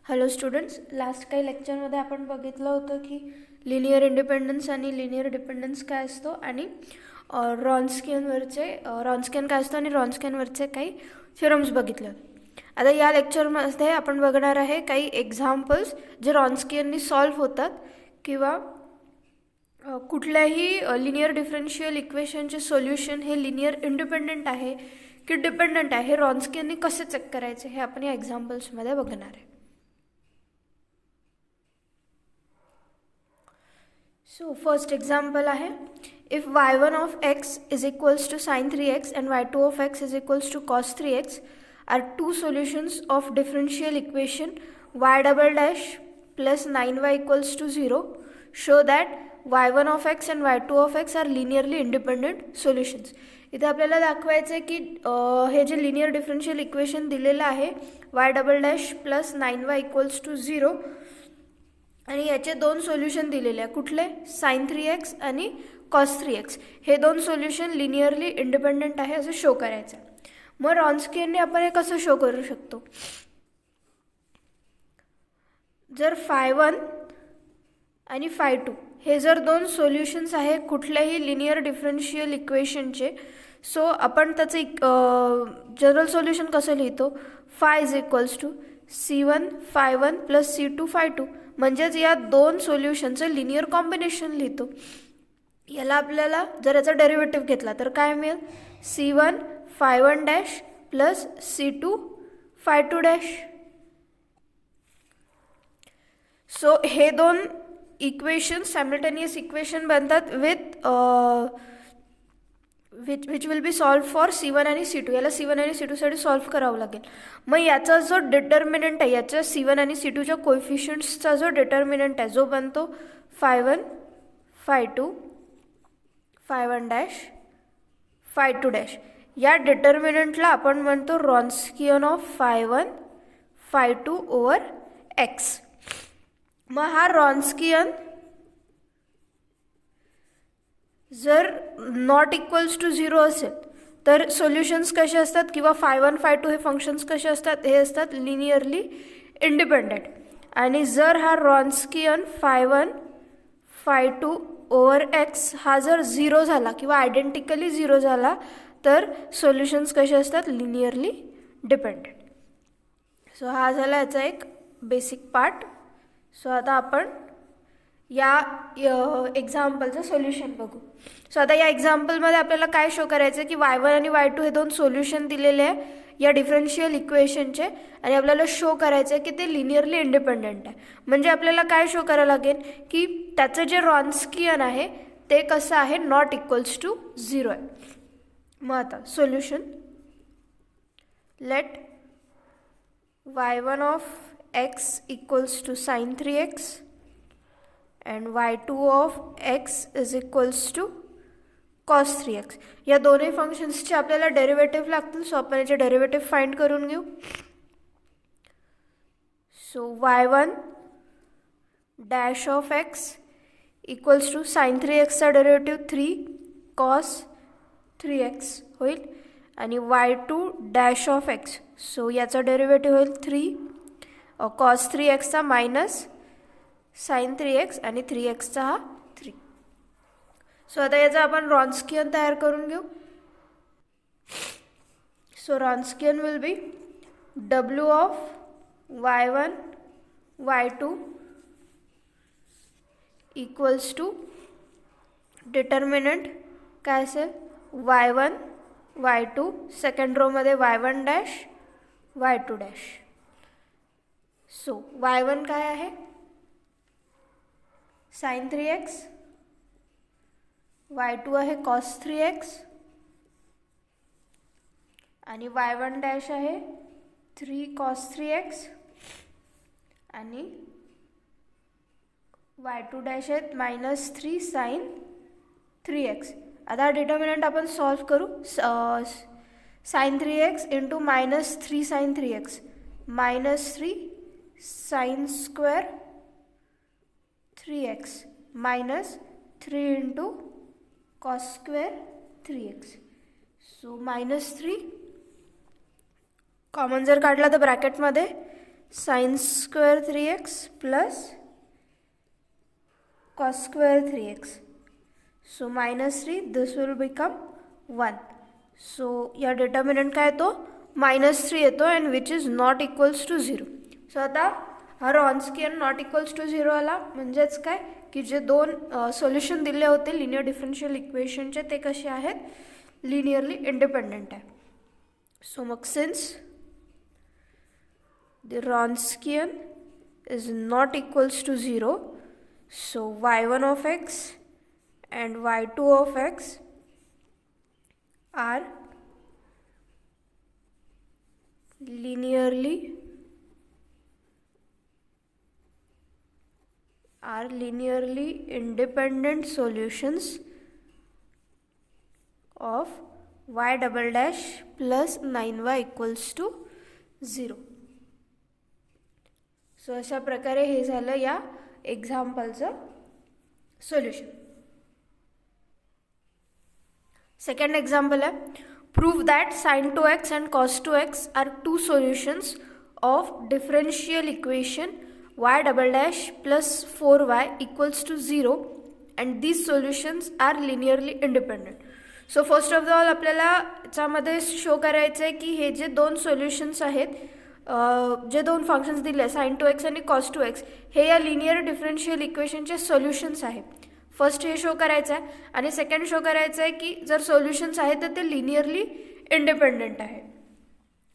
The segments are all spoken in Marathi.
हॅलो स्टुडंट्स, लास्ट काही लेक्चरमध्ये आपण बघितलं होतं की लिनियर इंडिपेंडन्स आणि लिनियर डिपेंडन्स काय असतो आणि रॉन्स्कियन काय असतो आणि रॉन्स्कियनवरचे काही थिअरम्स बघितले होते. आता या लेक्चरमध्ये आपण बघणार आहे काही एक्झाम्पल्स जे रॉन्स्कियननी सॉल्व्ह होतात किंवा कुठल्याही लिनियर डिफरन्शियल इक्वेशनचे सोल्युशन हे लिनियर इंडिपेंडंट आहे की डिपेंडंट आहे हे रॉन्स्कियननी कसे चेक करायचे हे आपण या एक्झाम्पल्समध्ये बघणार आहे. So first example आहे, if y1 of x is equals to sin 3x and y2 of x is equals to cos 3x are two solutions of differential equation y double dash plus 9y equals to 0, show that y1 of x and y2 of x are linearly independent solutions. इथे आपल्याला दाखवायचं आहे की हे जे लिनियर डिफरन्शियल इक्वेशन दिलेलं आहे y double dash plus 9y equals to 0 आणि याचे दोन सोल्युशन दिलेले आहे. कुठले? sin 3x आणि cos 3x. हे दोन सोल्युशन लिनियरली इंडिपेंडंट आहे असं शो करायचं. मग रॉन्स्कियनने आपण हे कसं शो करू शकतो? जर phi1 आणि phi2 हे जर दोन सोल्युशन्स आहे कुठल्याही लिनियर डिफरन्शियल इक्वेशनचे, सो आपण त्याचं जनरल सोल्युशन कसं लिहितो? phi is equals to c1 phi1 plus c2 phi2. म्हणजेच या दोन सोल्युशनचं लिनियर कॉम्बिनेशन लिहितो. याला आपल्याला जर याचा डेरिव्हेटिव्ह घेतला तर काय मिळेल? c1 phi1 dash plus c2 phi2 dash. So हे दोन इक्वेशन सायमल्टेनियस इक्वेशन बनतात which will B solve for c1 आणि c2. याला c1 आणि c2 साठी सॉल्व करावं लागेल. मग याचा जो डिटर्मिनंट आहे, याच्या c1 आणि c2च्या कोएफिशियंट्सचा जो डिटर्मिनंट आहे जो बनतो phi1 phi2 phi1 dash phi2 dash, या डिटर्मिनंटला आपण म्हणतो रॉन्स्कियन of phi1 phi2 over x. मग हा रॉन्स्कियन जर नॉट इक्वल्स टू 0 असेल तर सोल्युशन्स कसे असतात किंवा phi1 phi2 हे फंक्शन्स कसे असतात? हे असतात लिनियरली इंडिपेंडंट. आणि जर हा रॉन्स्कियन phi1 phi2 ओव्हर x हा जर 0 झाला किंवा आयडेंटिकली 0 झाला तर सोल्युशन्स कसे असतात? Linearly dependent. सो हा झाला याचा एक बेसिक पार्ट. सो आता आपण या एक्झाम्पलचं सोल्युशन बघू. सो आता या एक्झाम्पलमध्ये आपल्याला काय शो करायचं आहे की y1 आणि y2 हे दोन सोल्युशन दिलेले आहे या डिफरन्शियल इक्वेशनचे आणि आपल्याला शो करायचं आहे की ते लिनियरली इंडिपेंडंट आहे. म्हणजे आपल्याला काय शो करावं लागेल की त्याचं जे रॉन्स्कियन आहे ते कसं आहे? नॉट इक्वल्स टू 0 आहे. मग आता solution, let y1 of x equals to sin 3x and y2 of x is equals to cos 3x. या दोन्ही फंक्शन्सचे आपल्याला डेरिव्हेटिव्ह लागतील. सो आपण याचे डेरिव्हेटिव्ह फाइंड करून घेऊ. So y1 dash of x equals to sin 3xचा डेरिव्हेटिव्ह 3 cos 3x होईल आणि y2 dash of x, so याचा डेरिव्हेटिव्ह होईल 3 cos 3xचा मायनस sin 3x आणि 3xचा हा 3. सो आता याचा आपण रॉन्स्कियन तयार करून घेऊ. So Wronskian will be w of y1 y2 equals to determinant काय असेल? y1 y2 सेकंड रोमध्ये y1 dash y2 dash. So y1 काय आहे? sin 3x, y2 आहे cos 3x आणि y1 डॅश आहे 3 cos 3x आणि y2 डॅश आहे मायनस 3 sin 3x. आता डिटर्मिनंट आपण सॉल्व करू. sin 3x into minus 3 sin 3x minus 3 sin square 3x minus 3 into cos square 3x. So minus 3 common जर काढला तर ब्रॅकेटमध्ये sine square 3x plus cos square 3x. So minus 3, this will become 1. So या determinant काय येतो -3 येतो and which is not equals to 0. So आता हा रॉन्स्कियन नॉट इक्वल्स टू 0 आला, म्हणजेच काय की जे दोन सोल्युशन दिले होते लिनियर डिफरन्शियल इक्वेशनचे ते कसे आहेत लिनियरली इंडिपेंडेंट आहे. सो मग since the Wronskian is not equals to 0, so y1 of x and y2 of x are linearly independent solutions of y double dash plus 9y equals to 0. So अशा प्रकारे हे झालं या एक्झाम्पलचं सोल्युशन. सेकंड एक्झाम्पल आहे prove that sin 2x and cos 2x are two solutions of differential equation y double dash plus 4y equals to 0 and these solutions are linearly independent. So first of all आपल्याला याच्यामध्ये शो करायचं आहे की हे जे दोन सोल्युशन्स आहेत, जे दोन फंक्शन्स दिले sin 2x आणि cos 2x हे या लिनियर डिफरन्शियल इक्वेशनचे सोल्युशन्स आहेत. फर्स्ट हे शो करायचं आहे आणि सेकंड शो करायचं आहे की जर सोल्युशन्स आहेत तर ते लिनियरली इंडिपेंडेंट आहे.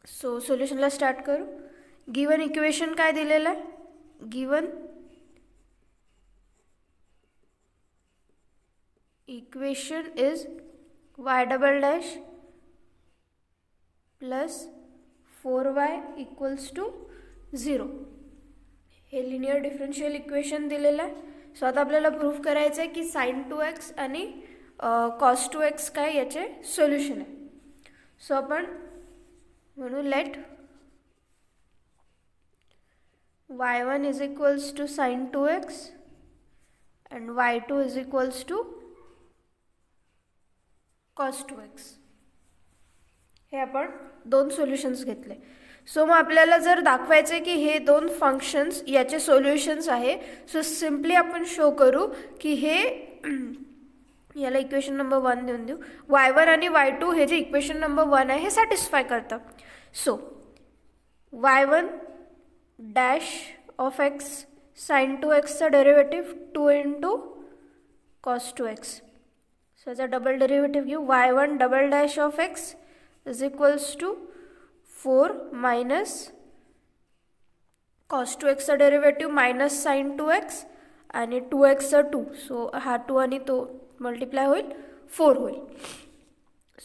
सो सोल्युशनला स्टार्ट करू. गिवन इक्वेशन काय दिलेलं आहे, given equation is y double dash plus 4y equals to 0. हे लिनियर डिफरन्शियल इक्वेशन दिलेलं आहे. सो आता आपल्याला प्रूव्ह करायचं आहे की sin 2x आणि cos 2x काय याचे सोल्युशन आहे. सो आपण म्हणू late y1 is equals to sin 2x and y2 is equals to cos 2x. हे आपण दोन सोल्युशन्स घेतले. सो मग आपल्याला जर दाखवायचं आहे की हे दोन फंक्शन्स याचे सोल्युशन्स आहे, सो सिम्पली आपण शो करू की हे याला इक्वेशन नंबर 1 देऊन देऊ. y1 आणि y2 हे जे इक्वेशन नंबर 1 आहे हे सॅटिस्फाय करतं. So y1 dash of x sin 2xचा डेरिव्हेटिव्ह 2 इंटू cos 2x. सो याचा डबल डेरिव्हेटिव्ह घेऊ. y1 double dash of x is equals to 4 minus cos 2x चा डेरिव्हेटिव्ह मायनस sin 2x आणि 2x चा 2. सो हा 2 आणि तो मल्टिप्लाय होईल 4 होईल.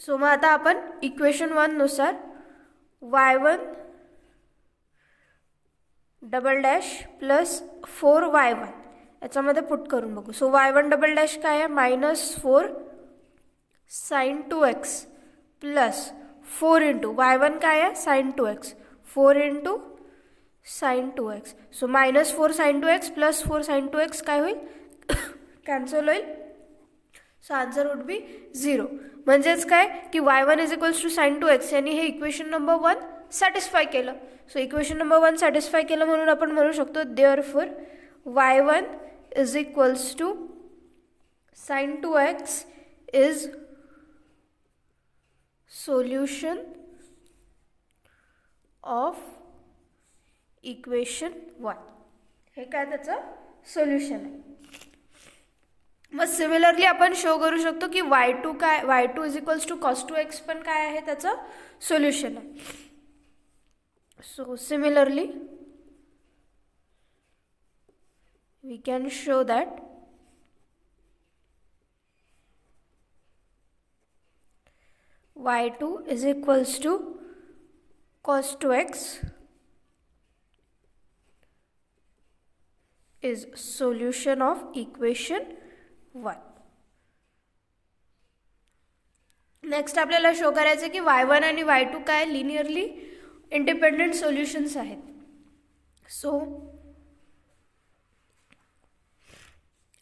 सो मग आता आपण इक्वेशन 1 नुसार y1 double dash plus 4y1 याच्यामध्ये पुट करून बघू. सो y1 डबल डॅश काय आहे -4 sin 2x plus 4 into y1 काय आहे sin 2x 4 into sin 2x. So -4 sin 2x plus 4 sin 2x काय होईल कॅन्सल होईल. So answer would be 0. म्हणजेच काय की y1 is equals to sin 2x यांनी हे इक्वेशन नंबर 1 सॅटिस्फाय केलं. सो इक्वेशन नंबर 1 सॅटिस्फाय केलं म्हणून आपण म्हणू शकतो therefore y1 is equals to sin 2x is solution of equation 1. हे काय त्याचं सोल्युशन आहे. मग सिमिलरली आपण शो करू शकतो की y2 काय y2 is equals to cos 2x पण काय आहे त्याचं सोल्युशन आहे. So similarly we can show that y2 is equals to cos 2x is solution of equation 1. Next आपल्याला शो करायचं की y1 आणि y2 काय लिनियरली इंडिपेंडेंट सोल्युशन्स आहेत. सो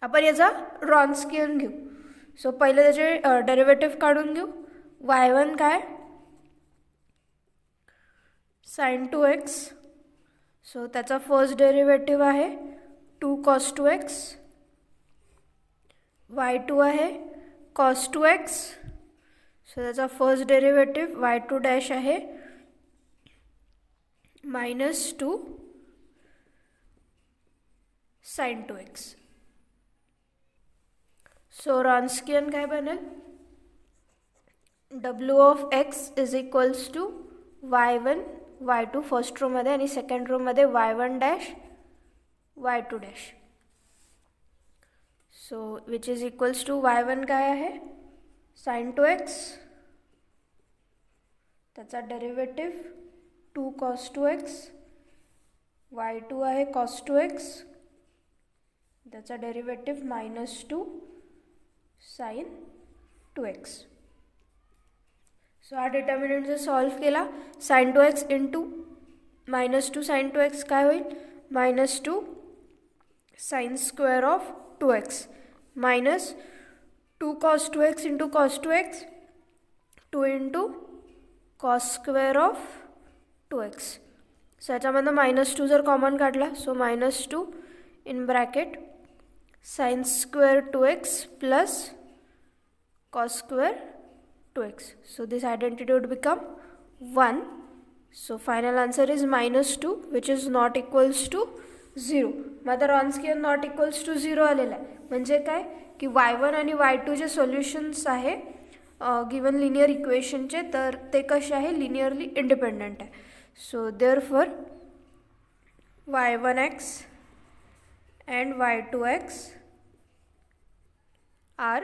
आपण याचा रॉन्स्कियन घेऊ. सो पहिले त्याचे डेरिव्हेटिव्ह काढून घेऊ. y1 काय sin 2x. सो त्याचा फर्स्ट डेरिव्हेटिव्ह आहे 2 cos 2x, y2 आहे cos 2x, सो त्याचा फर्स्ट डेरिव्हेटिव्ह y2 डॅश आहे -2 sin 2x. सो रॉन्स्कियन काय बनेल, w of x is equals to y1 y2 first रोमध्ये आणि सेकंड रोमध्ये y1 dash y2 dash. So which is equals to y1 काय आहे sin 2x, त्याचा डेरिव्हेटिव्ह 2 cos 2x, y2 आहे cos 2x, त्याचा डेरिव्हेटिव्ह -2 sin 2x. सो हा डिटर्मिनंट जर सॉल्व केला sin 2x into -2 sin 2x काय होईल, -2 sin square of 2x minus 2 cos 2x into cos 2x, 2 into cos square of 2x. So याच्यामधनं -2 जर कॉमन काढला so -2 in bracket sin square 2x plus cos square 2x. So this identity would become 1. So final answer is -2 which is not equals to 0. मग रॉन्स्कियन नॉट इक्वल्स टू 0 आलेला आहे. म्हणजे काय की y1 आणि y2 जे सोल्युशन्स आहे गिवन लिनियर इक्वेशनचे, तर ते कसे आहे लिनियरली इंडिपेंडंट आहे. So therefore y1x and y2x are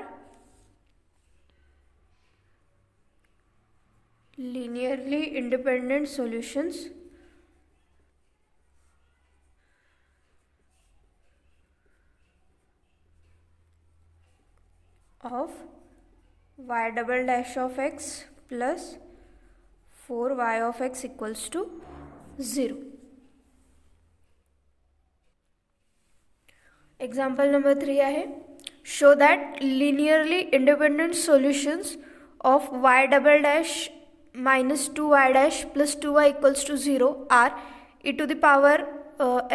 linearly independent solutions of y double dash of x plus 4y of x equals to 0. Example number 3 आहे, show that linearly independent solutions of y double dash minus 2y dash plus 2y equals to 0 are e to the power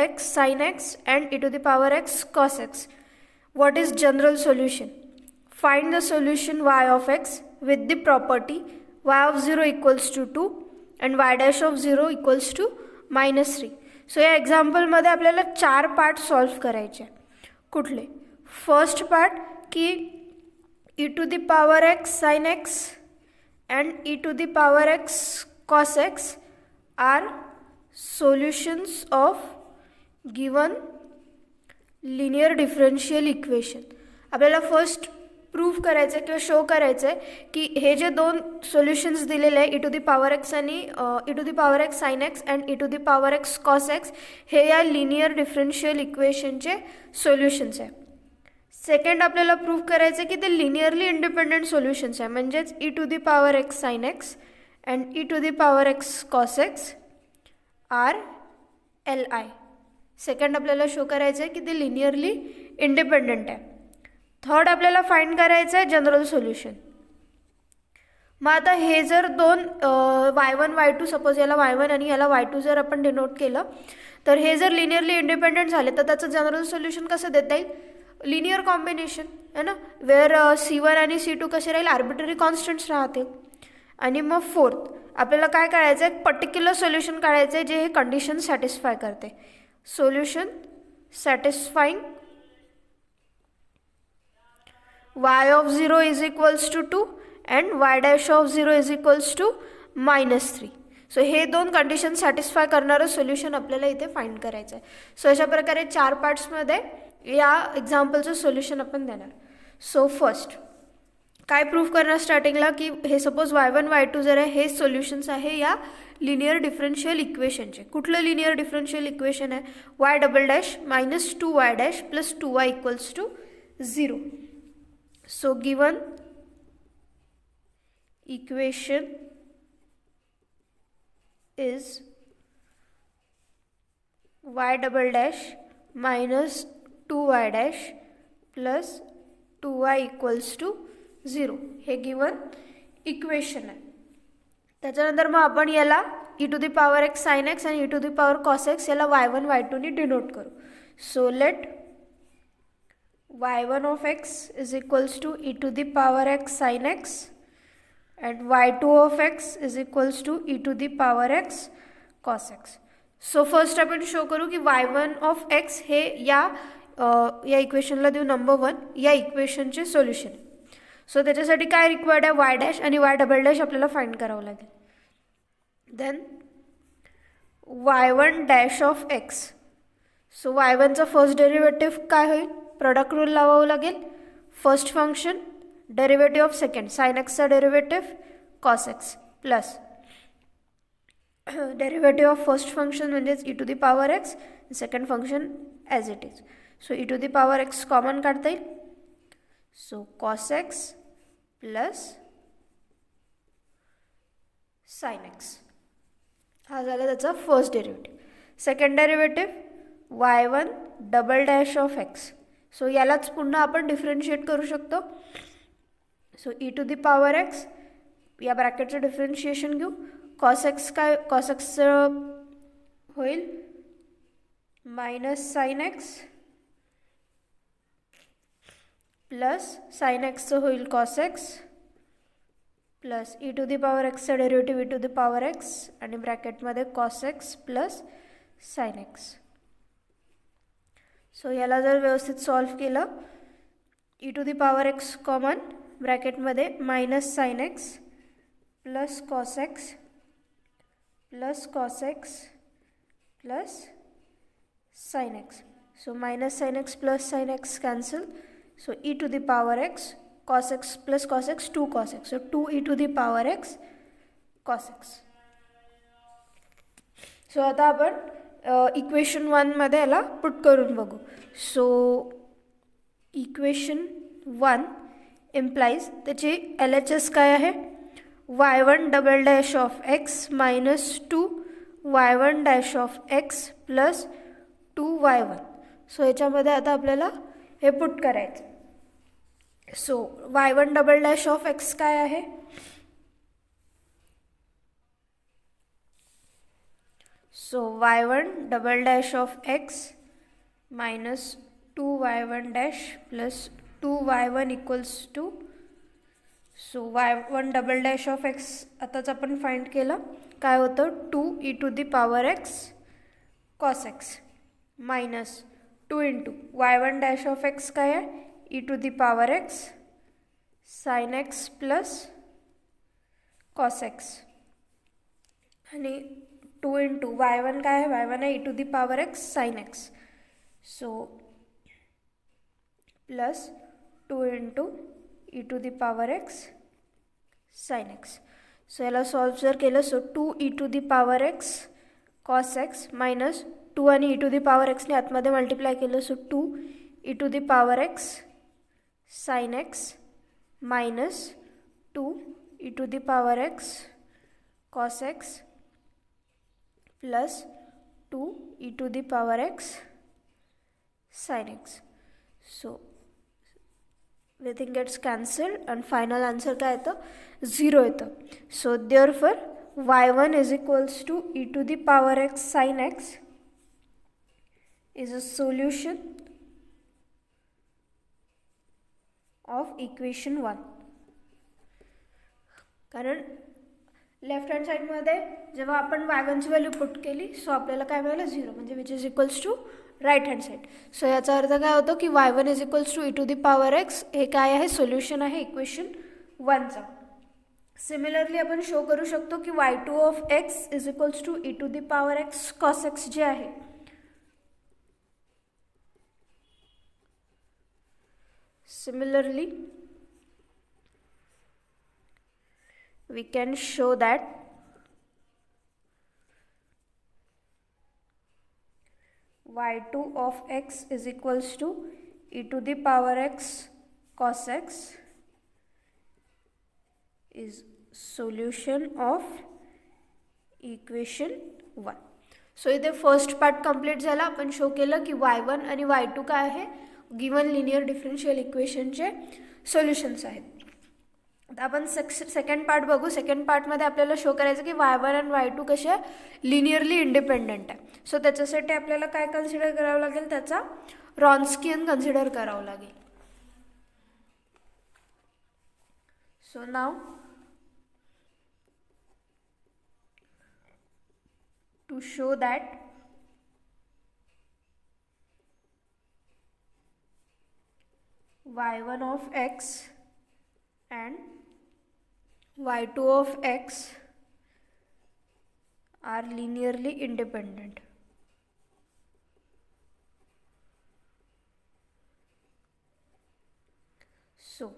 x sin x and e to the power x cos x. What is general solution? Find the solution y of x with the property y of 0 equals to 2 and y dash of 0 equals to -3. So या एक्झाम्पलमध्ये आपल्याला 4 पार्ट सॉल्व करायचे. कुठले? फर्स्ट पार्ट की e to the power x sin x and e to the power x cos x are solutions of given linear differential equation. आपल्याला फर्स्ट प्रूफ करायचं किंवा शो करायचं आहे की हे जे दोन सोल्युशन्स दिलेले आहे e to the power x आणि e to the power x sin x and e to the power x cos x हे या लिनियर डिफरन्शियल इक्वेशनचे सोल्युशन्स आहे. सेकंड आपल्याला प्रूफ करायचं आहे की ते लिनियरली इंडिपेंडंट सोल्युशन्स आहे, म्हणजेच e to the power x sin x and e to the power x cos x are LI. Second आपल्याला शो करायचं आहे की ते लिनियरली इंडिपेंडंट आहे. थर्ड आपल्याला फाइंड करायचं आहे जनरल सोल्युशन. मग आता हे जर दोन y1 y2 सपोज याला y1 आणि याला y2 जर आपण डिनोट केलं तर हे जर लिनियरली इंडिपेंडंट झाले तर त्याचं जनरल सोल्युशन कसं देता येईल? लिनियर कॉम्बिनेशन है ना, वेअर C1 आणि C2 कसे राहील आर्बिटरी कॉन्स्टंट्स राहतील. आणि मग फोर्थ आपल्याला काय काढायचं आहे? पर्टिक्युलर सोल्युशन काढायचं आहे जे हे कंडिशन सॅटिस्फाय करते. Solution satisfying y of 0 is equals to 2 and y dash of 0 is equals to -3. So हे दोन कंडिशन सॅटिस्फाय करणारं सोल्युशन आपल्याला इथे फाइंड करायचं आहे. सो अशा प्रकारे 4 पार्ट्समध्ये या एक्झाम्पलचं सोल्युशन आपण देणार. सो फर्स्ट काय प्रूफ करणार स्टार्टिंगला की हे सपोज y1 y2 जर आहे हे सोल्युशन्स आहे या लिनियर डिफरन्शियल इक्वेशनचे. कुठलं लिनियर डिफरन्शियल इक्वेशन आहे? y double dash minus 2y dash plus 2y equals to 0. So given equation is y double dash minus 2y dash plus 2y equals to 0. हे given equation आहे. त्याच्यानंतर मग आपण याला e to the power x sine x आणि e to the power cos x याला y1 y2 ने डिनोट करू. So let y1 of x is equals to e to the power x sin x and y2 of x is equals to e to the power x cos x. So first आपण शो करू की y1 of x हे या इक्वेशनला देऊ नंबर 1 या इक्वेशनचे सोल्युशन. सो त्याच्यासाठी काय रिक्वायर्ड आहे y डॅश आणि y डबल डॅश आपल्याला फाइंड करावं लागेल. Then y1 dash of x. So y1चा फर्स्ट डेरिव्हेटिव्ह काय होईल प्रोडक्ट रूल लावावं लागेल. First function derivative of second sine एक्सचा derivative cos x plus derivative of first function म्हणजेच e to the power x second function as it is. So e to the power x common काढता येईल. So cos x plus sine x हा झाला त्याचा first derivative. Second derivative y1 double dash of x. So यालाच पुन्हा आपण डिफरन्शिएट करू शकतो. So e to the power x या ब्रॅकेटचं डिफरन्शिएशन घेऊ. कॉस एक्स काय कॉस एक्सचं होईल minus sine x plus sine एक्सचं होईल cos x plus e to the power एक्सचं derivative e to the power x आणि ब्रॅकेटमध्ये cos x plus sine x. So याला जर व्यवस्थित सॉल्व केलं e to the power x common ब्रॅकेटमध्ये minus sine x plus cos x plus cos x plus sine x. So minus sine x plus sine x cancel. So e to the power x cos x plus cos x 2 cos x. So 2 e to the power x cos x. So आता आपण इक्वेशन 1मध्ये याला पुट करून बघू. सो इक्वेशन 1 इम्प्लाइज त्याची LHS काय आहे y1 double dash of x minus 2 y1 dash of x plus 2y1. So याच्यामध्ये आता आपल्याला हे पुट करायचं. So y1 double dash of x काय आहे so y1 double dash of x minus 2y1 dash plus 2y1 equals to. So y1 double dash of x आताच आपण फाइंड केलं काय होतं 2 e to the power x cos x minus 2 into y1 dash of x काय आहे e to the power x sine x plus cos x आणि 2 इंटू y1 काय आहे y1 आहे e to the power x sine x. So plus 2 into e to the power x sine x. So याला सॉल्व जर केलं so 2 e to the power x cos x minus 2 आणि ई टू दी पॉवर एक्सने आतमध्ये मल्टिप्लाय केलं so 2 e to the power x sine x minus 2 e to the power x cos x plus 2 e to the power x sine x. So everything gets cancelled and final answer काय येतं 0 येतं. So therefore y1 is equals to e to the power x sin x is a solution of equation 1. कारण लेफ्ट हँड साईडमध्ये जेव्हा आपण y1ची व्हॅल्यू पुट केली सो आपल्याला काय मिळालं 0 म्हणजे which is equals to right hand side. So याचा अर्थ काय होतो की y1 is equals to e to the power x हे काय आहे सोल्युशन आहे इक्वेशन 1चा. सिमिलरली आपण शो करू शकतो की y2 of x is equals to e to the power x cos x जे आहे similarly we can show that y2 of x is equals to e to the power x cos x is solution of equation 1. So इथे फर्स्ट पार्ट कंप्लीट झाला. आपण शो केलं की y1 आणि y2 काय आहे गिवन लिनियर डिफरन्शियल इक्वेशनचे सोल्युशन्स आहेत. आता आपण सेकंड पार्ट बघू. सेकंड पार्टमध्ये आपल्याला शो करायचं की y1 आणि y2 कशा लिनियरली इंडिपेंडंट आहे. सो त्याच्यासाठी आपल्याला काय कन्सिडर करावं लागेल, त्याचा रॉन्स्कियन कन्सिडर करावं लागेल. So now to show that y1 of x and y2 of x are linearly independent. So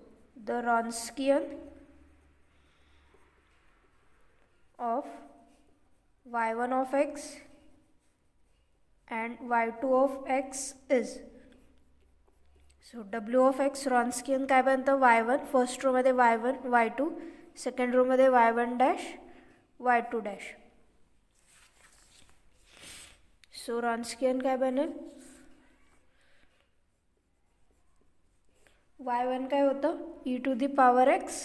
the Wronskian of y1 of x and y2 of x is, so w of x Wronskian काय बनतं, y1 फर्स्ट रो मध्ये y1 y2, सेकंड रो मध्ये y1 dash y2 dash. So Wronskian काय बनेल, y1 काय होतं e to the power x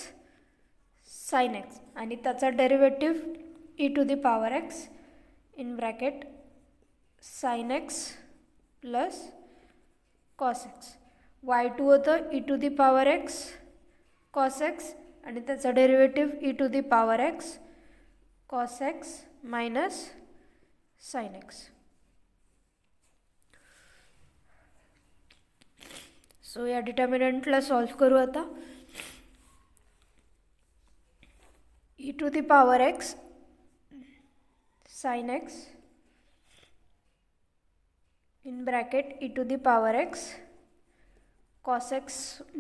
sin x आणि त्याचा derivative e to the power x in bracket sin x plus cos x. y2 होतं e to the power x cos x आणि त्याचा derivative e to the power x cos x minus sin x. So या डिटर्मिनंटला सॉल्व करू आता. e to the power x sin x in bracket e to the power x cos x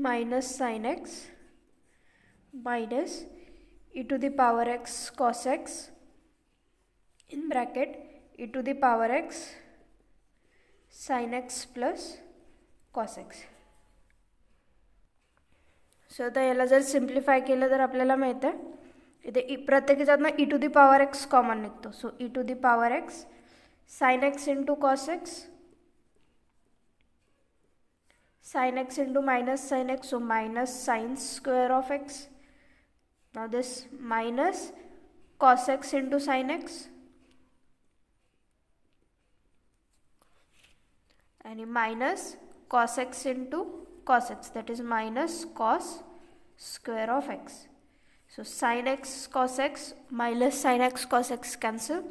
minus sin x minus e to the power x cos x in bracket e to the power x sin x plus cos x. So आता याला जर सिम्प्लिफाय केलं तर आपल्याला माहिती आहे इथे प्रत्येक ह्याच्यातनं e to the power x common निघतो. So e to the power x sin x into cos x sin x into minus sin x, so minus sin square of x. Now this minus cos x into sin x and minus cos x into cos x, that is minus cos square of x. So sin x cos x minus sin x cos x cancel.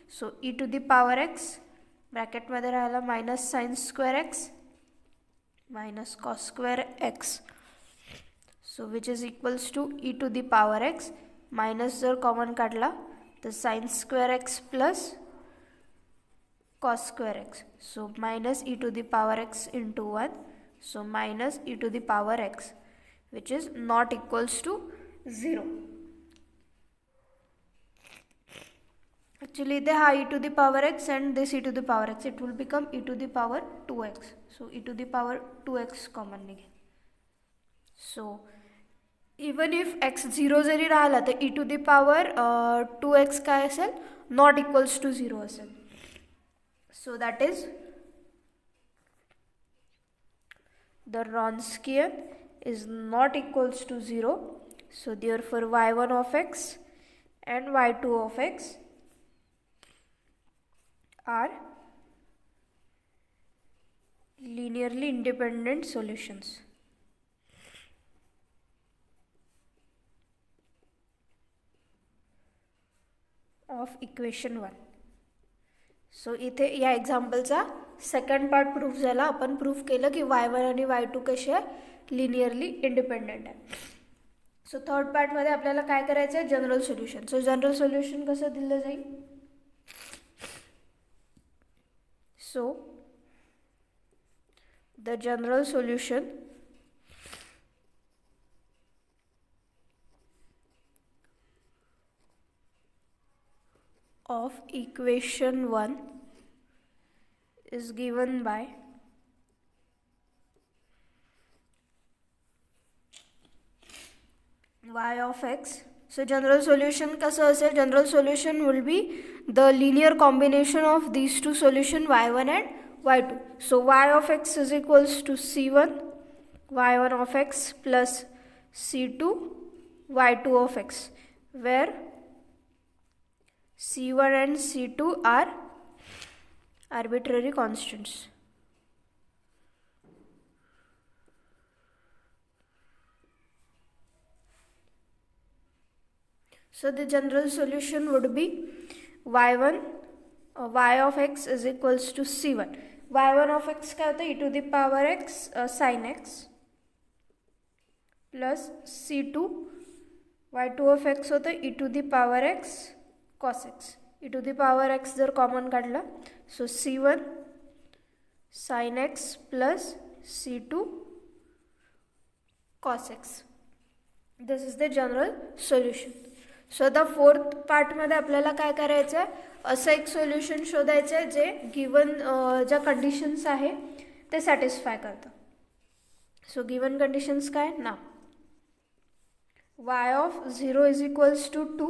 So e to the power x bracket मध्ये राहिला minus sin square x minus cos square x, so which is equals to e to the power x minus जर कॉमन काढला तर sin square x plus cos square x, so minus e to the power x into 1, so minus e to the power x which is not equals to 0. Actually हा e to the power x and this e to the power x, it will become e to the power 2x. So e to the power 2x common निघेल. So even if x 0 जरी राहिला तर e to the power 2x काय असेल, not equals to 0 असेल. So that is the Wronskian is not equals to 0. So therefore y1 of x and y2 of x are linearly independent solutions. Of equation 1. So इथे या एक्झाम्पलचा सेकंड पार्ट प्रूफ झाला. आपण प्रूफ केलं की y1 आणि y2 कसे आहे लिनियरली इंडिपेंडेंट आहे. सो थर्ड पार्टमध्ये आपल्याला काय करायचं आहे, general solution. So general solution कसं दिलं जाईल, so the general solution of equation 1 is given by y of x. So general solution कसं असेल, general solution will be the linear combination of these two solution y1 and y2. So y of x is equals to c1 y1 of x plus c2 y2 of x, where c1 and c2 are arbitrary constants. So the general solution would be y1 y of x is equals to c1. y1 of x क्या होता है, e to the power x sin x plus c2 y2 of x होता है e to the power x cos x. e to the power x जर कॉमन काढला so c1 sin x plus c2 cos x. This is the general solution. So the fourth पार्टमध्ये आपल्याला काय करायचं आहे, असं एक सोल्युशन शोधायचं आहे जे गिवन ज्या कंडिशन्स आहे ते सॅटिस्फाय करतं. सो गिवन कंडिशन्स काय ना, y of 0 is equals to 2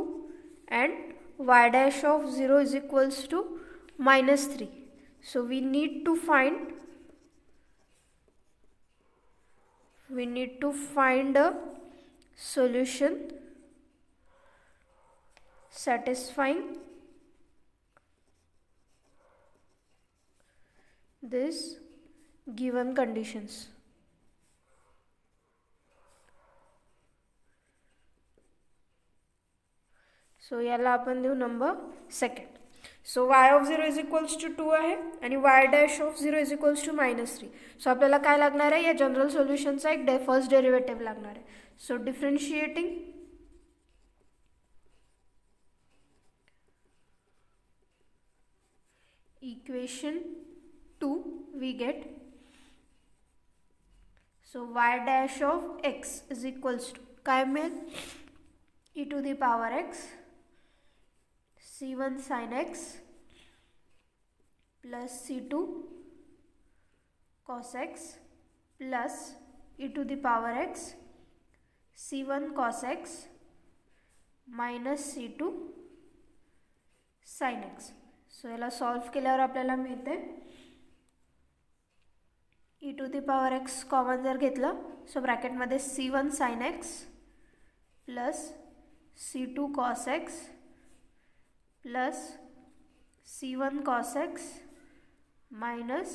and y dash of 0 is equals to -3. So we need to find a solution satisfying this given conditions. So याला आपण देऊ number second. So y of 0 is equals to 2 आहे आणि y dash of 0 is equals to -3. So आपल्याला काय लागणार आहे, या जनरल सोल्युशनचा एक फर्स्ट डेरिव्हेटिव्ह लागणार आहे. So differentiating equation 2 we get, so y dash of x is equals to काय मिळेल, e to the power x c1 sin x plus c2 cos x plus e to the power x c1 cos x minus c2 sin x. So याला सॉल्व केल्यावर आपल्याला मिळते e to the power x कॉमन जर घेतलं सो ब्रॅकेटमध्ये c1 sin x plus c2 cos x plus c1 cos x minus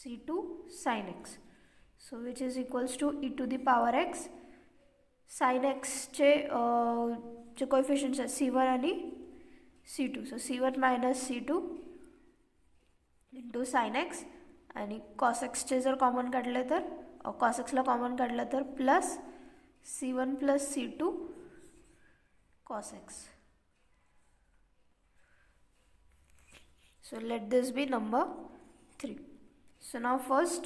c2 sin x. So which is equals to e to the power x sin x चे जे कोएफिशिएंट्स आहेत c1 आणि c2. So c1 minus c2 into sine x आणि कॉस एक्सचे जर कॉमन काढले तर कॉस एक्सला कॉमन काढलं तर plus c1 plus c2 cos x. So let this be number 3. So now first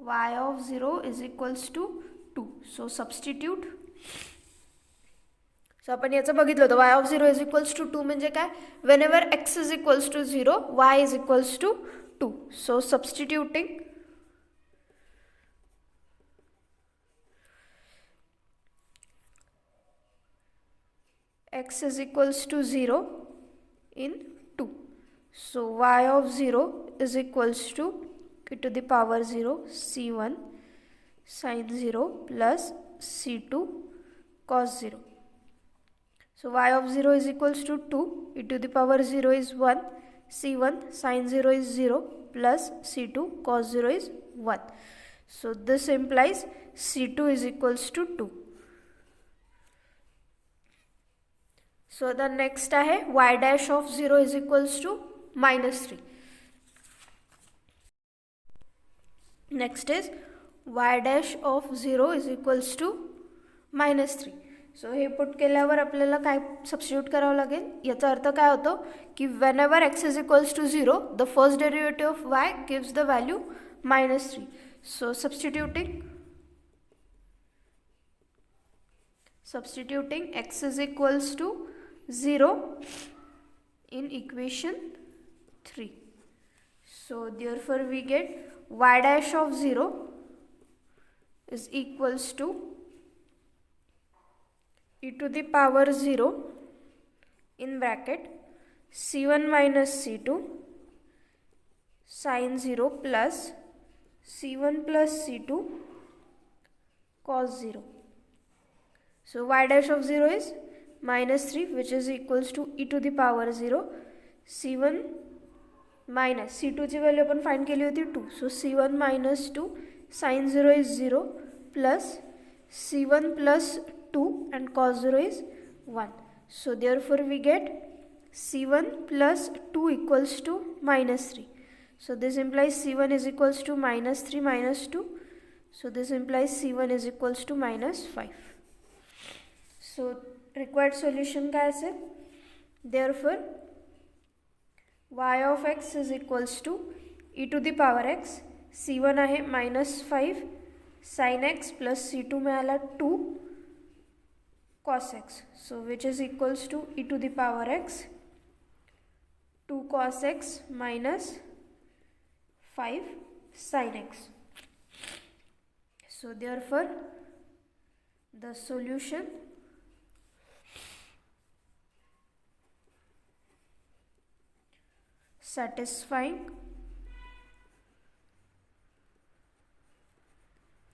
y of 0 is equals to 2. So substitute. So आपण याचं बघितलं होतं, y of 0 is equals to 2 म्हणजे काय, whenever x is equals to 0 y is equals to 2. so substituting x is equals to 0 in 2. so y of 0 is equals to e to the power 0 c1 sin 0 plus c2 cos 0. So y of 0 is equals to 2, e to the power 0 is 1, c1 sin 0 is 0 plus c2 cos 0 is 1. So this implies c2 is equals to 2. So the next है y dash of 0 is equals to -3. Next is y dash of 0 is equals to -3. So हे पुट केल्यावर आपल्याला काय सबस्टिट्यूट करावं लागेल, याचा अर्थ काय होतो की whenever x is equals to 0 the first derivative of y gives the value -3. so substituting x is equals to 0 in equation 3. so therefore we get y dash of 0 is equals to e to the power 0 in bracket c1 minus c2 sin 0 plus C1 plus C2 cos 0. So y dash of 0 is minus 3, which is equals to e to the power 0. C1 minus C2 ची व्हॅल्यू आपण फाइंड केली होती 2. So C1 minus 2 sin 0 is 0 plus C1 plus 2 and cos 0 is 1. So therefore we get C1 plus 2 equals to minus 3. So this implies C1 is equals to minus 3 minus 2. So this implies C1 is equals to minus 5. So required solution काय असेल? Therefore y of x is equals to e to the power x. C1 आहे minus 5 sin x plus C2 मिळाला 2 cos x. So which is equals to e to the power x 2 cos x minus 5 sin x. So therefore the solution satisfying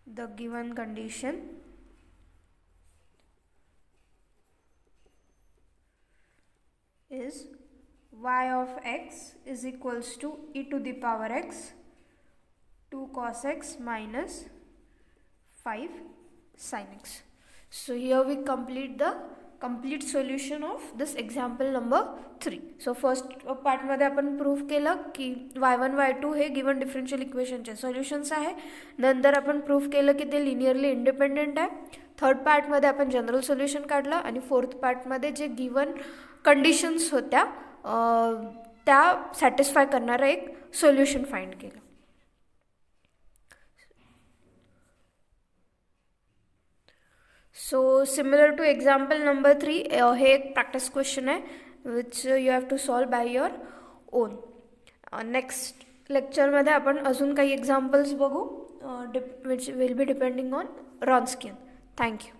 the given condition is y of x is equals to e to the power x 2 cos x minus 5 sin x. So here we complete the complete solution of this example number 3. So first part मध्ये आपण प्रूफ केलं की y1 y2 हे गिवन डिफरन्शियल इक्वेशनचे सोल्युशन्स आहे. नंतर आपण प्रूफ केलं की ते लिनियरली इंडिपेंडेंट आहे. थर्ड पार्टमध्ये आपण जनरल सोल्युशन काढलं आणि फोर्थ पार्टमध्ये जे गिवन कंडिशन्स होत्या त्या सॅटिस्फाय करणारं एक सोल्युशन फाइंड केलं. So similar to example number 3 हे एक प्रॅक्टिस क्वेश्चन आहे which you have to solve by your own. Next लेक्चरमध्ये आपण अजून काही एक्झाम्पल्स बघू which will be depending on Wronskian. Thank you.